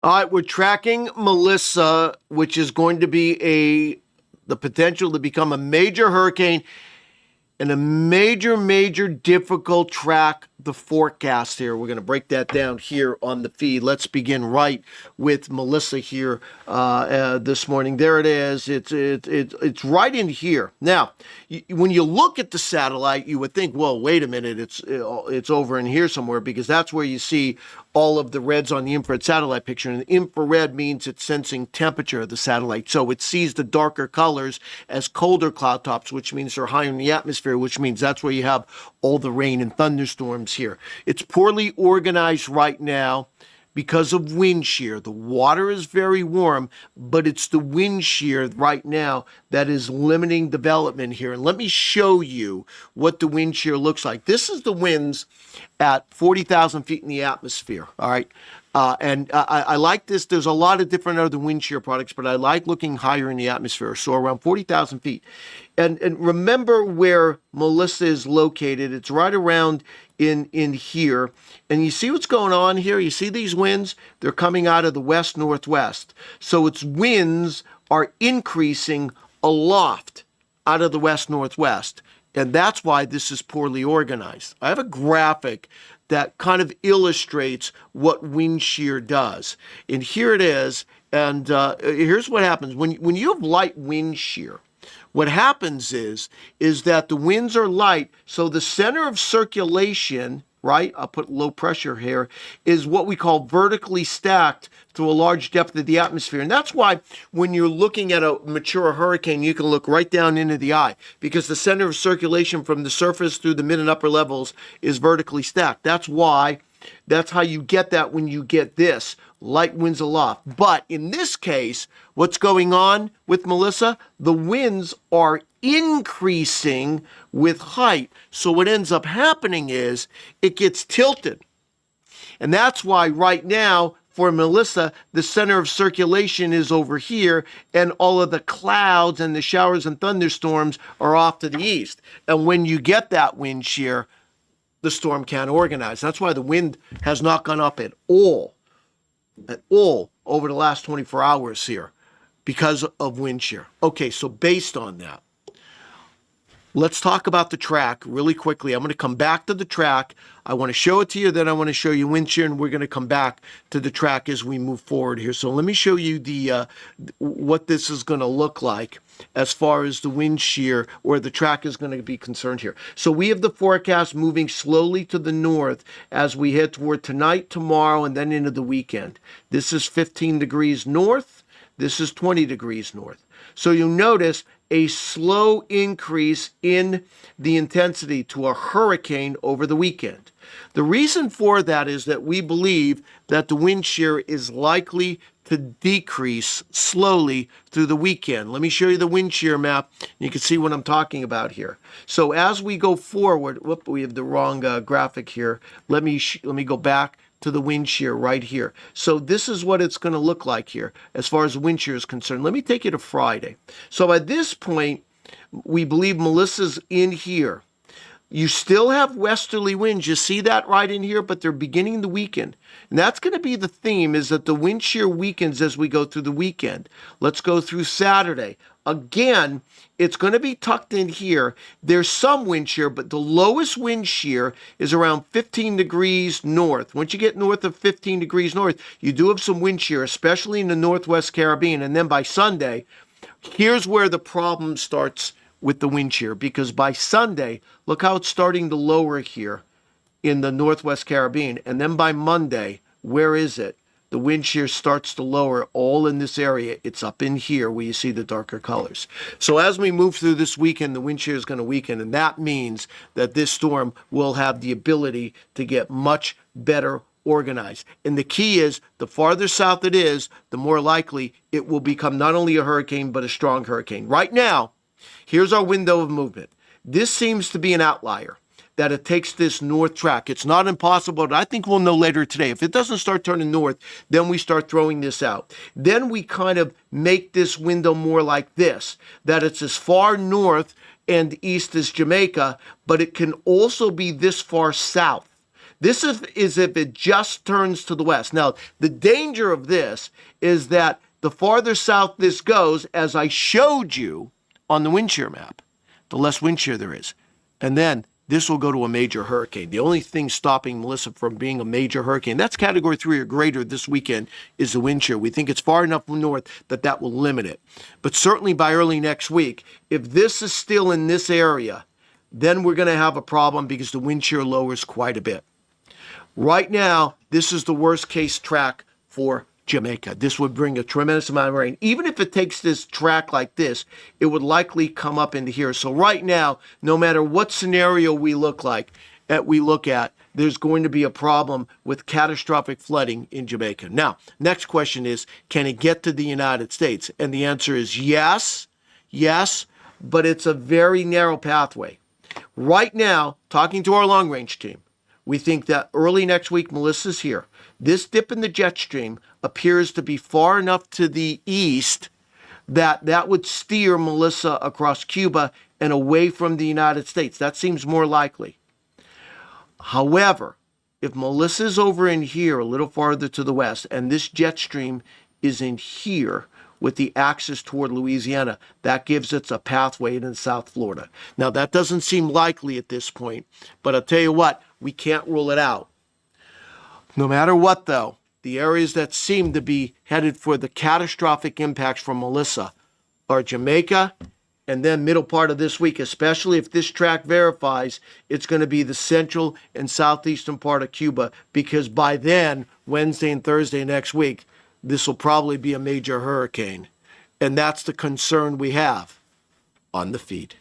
All right, we're tracking Melissa, which is going to be the potential to become a major hurricane and a major difficult track the forecast here. We're going to break that down here on the feed. Let's begin right with Melissa here this morning. There it is. It's right in here. Now, when you look at the satellite, you would think, well, wait a minute, it's over in here somewhere, because that's where you see all of the reds on the infrared satellite picture. And the infrared means it's sensing temperature of the satellite. So it sees the darker colors as colder cloud tops, which means they're higher in the atmosphere, which means that's where you have all the rain and thunderstorms here. It's poorly organized right now because of wind shear. The water is very warm, but it's the wind shear right now that is limiting development here. And let me show you what the wind shear looks like. This is the winds at 40,000 feet in the atmosphere, all right? I like this. There's a lot of different other wind shear products, but I like looking higher in the atmosphere, so around 40,000 feet. And remember where Melissa is located. It's right around in here. And you see what's going on here? You see these winds? They're coming out of the west-northwest. So its winds are increasing aloft out of the west-northwest. And that's why this is poorly organized. I have a graphic that kind of illustrates what wind shear does. And here it is. And here's what happens. When you have light wind shear, what happens is that the winds are light, so the center of circulation, right, I'll put low pressure here, is what we call vertically stacked through a large depth of the atmosphere. And that's why when you're looking at a mature hurricane, you can look right down into the eye, because the center of circulation from the surface through the mid and upper levels is vertically stacked. That's how you get that when you get this, light winds aloft. But in this case, what's going on with Melissa? The winds are increasing with height. So what ends up happening is it gets tilted. And that's why right now, for Melissa, the center of circulation is over here, and all of the clouds and the showers and thunderstorms are off to the east. And when you get that wind shear, the storm can't organize. That's why the wind has not gone up at all over the last 24 hours here because of wind shear. Okay, so based on that, let's talk about the track really quickly. I'm going to come back to the track. I want to show it to you, then I want to show you wind shear, and we're going to come back to the track as we move forward here. So let me show you what this is going to look like as far as the wind shear or the track is going to be concerned here. So we have the forecast moving slowly to the north as we head toward tonight, tomorrow, and then into the weekend. This is 15 degrees north. This is 20 degrees north. So you'll notice a slow increase in the intensity to a hurricane over the weekend. The reason for that is that we believe that the wind shear is likely to decrease slowly through the weekend. Let me show you the wind shear map. You can see what I'm talking about here. So as we go forward, whoop, we have the wrong graphic here. Let me go back to the wind shear right here. So this is what it's going to look like here as far as the wind shear is concerned. Let me take you to Friday. So at this point, we believe Melissa's in here. You still have westerly winds. You see that right in here, but they're beginning to weaken. And that's going to be the theme, is that the wind shear weakens as we go through the weekend. Let's go through Saturday. Again, it's going to be tucked in here. There's some wind shear, but the lowest wind shear is around 15 degrees north. Once you get north of 15 degrees north, you do have some wind shear, especially in the Northwest Caribbean. And then by Sunday, here's where the problem starts with the wind shear, because by Sunday, look how it's starting to lower here in the Northwest Caribbean. And then by Monday, where is it? The wind shear starts to lower all in this area. It's up in here where you see the darker colors. So as we move through this weekend, the wind shear is going to weaken, and that means that this storm will have the ability to get much better organized. And the key is, the farther south it is, the more likely it will become not only a hurricane, but a strong hurricane. Right now, here's our window of movement. This seems to be an outlier, that it takes this north track. It's not impossible, but I think we'll know later today. If it doesn't start turning north, then we start throwing this out. Then we kind of make this window more like this, that it's as far north and east as Jamaica, but it can also be this far south. This is if it just turns to the west. Now, the danger of this is that the farther south this goes, as I showed you on the wind shear map, the less wind shear there is. And then this will go to a major hurricane. The only thing stopping Melissa from being a major hurricane, that's category 3 or greater this weekend, is the wind shear. We think it's far enough north that that will limit it. But certainly by early next week, if this is still in this area, then we're going to have a problem because the wind shear lowers quite a bit. Right now, this is the worst case track for Jamaica. This would bring a tremendous amount of rain. Even if it takes this track like this, it would likely come up into here. So right now, no matter what scenario we look at, there's going to be a problem with catastrophic flooding in Jamaica. Now, next question is, can it get to the United States? And the answer is yes, but it's a very narrow pathway. Right now, talking to our long-range team, we think that early next week, Melissa's here. This dip in the jet stream appears to be far enough to the east that that would steer Melissa across Cuba and away from the United States. That seems more likely. However, if Melissa's over in here a little farther to the west and this jet stream is in here with the axis toward Louisiana, that gives us a pathway into South Florida. Now, that doesn't seem likely at this point, but I'll tell you what, we can't rule it out. No matter what, though, the areas that seem to be headed for the catastrophic impacts from Melissa are Jamaica, and then middle part of this week, especially if this track verifies, it's going to be the central and southeastern part of Cuba, because by then, Wednesday and Thursday next week, this will probably be a major hurricane. And that's the concern we have on the feed.